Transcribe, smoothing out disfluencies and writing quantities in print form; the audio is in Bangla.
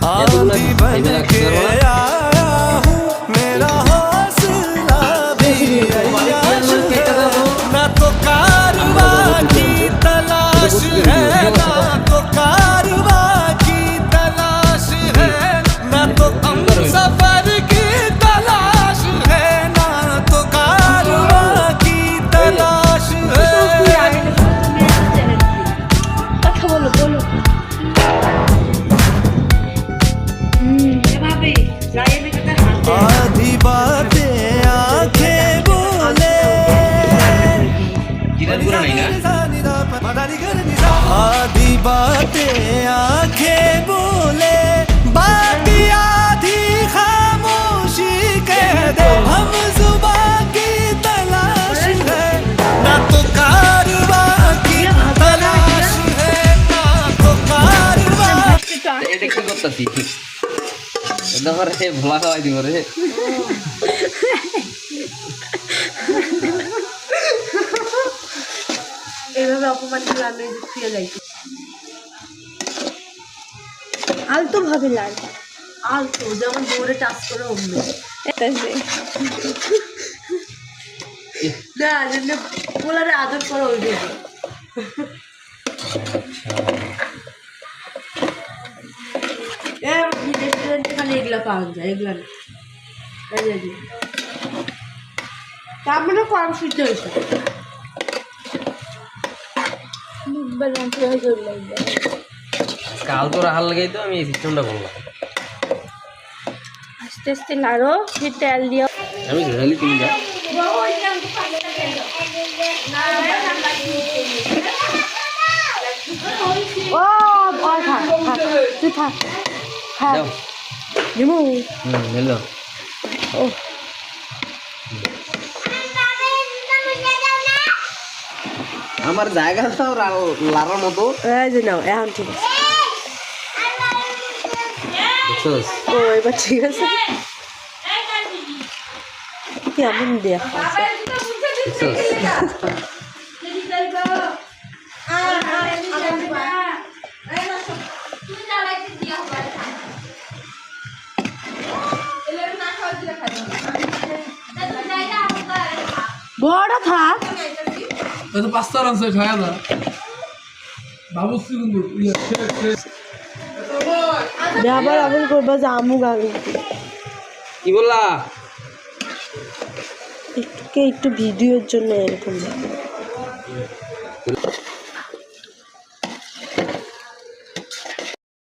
आंधी बन के आया हूँ, मेरा हौसला भी अय्याश है। ना तो कारवां की तलाश है, ना तो कारवां की तलाश है, ना तो हम सफर की तलाश है, ना तो कारवां की तलाश है। কথা বলো বলো आधी बातें आंखें बोले, आधी बातें आंखें बोले, बाकी आधी खामोशी कह दे। हम जुबां की तलाश है, ना तो कारवां की तलाश है, ना तो कारवां। এটা কি করতেছি রে ভোলা খাওয়াই দিব রে এইভাবে অপমান করে আমি ফিরে যাই আলতো ভাবে লাল আলতো যেমন দৌড়ে টাচ করে অমনি না যেমনি পোলারে আদর করে ওই রেস্টুরেন্টে খালি এগুলা পাওয়া যায় এগুলা না তার মানে কম সিদ্ধ হয়েছে কাল তো রাহাল লাগাই তো আমি এই সিস্টেমটা করলাম আস্তে আস্তে নাড়ো ফির তেল দিও আমি ঘালি তুমি যা ও ভয় থাক থাক তুই থাক থাক যাও নিমু হ্যালো ও আমার জায়গা তাও লারার মতো এই যে নাও এখন ঠিক আছে দেখছস ও এবার ঠিক আছে কেমন দেখাচ্ছে দেখছস বড় থাক তো পাঁচটা রান শেষ হয় না বাবুসি কিন্তু আবার আবার করবা যে আমু গাড়ি কি বললা একটু ভিডিওর জন্য এরকম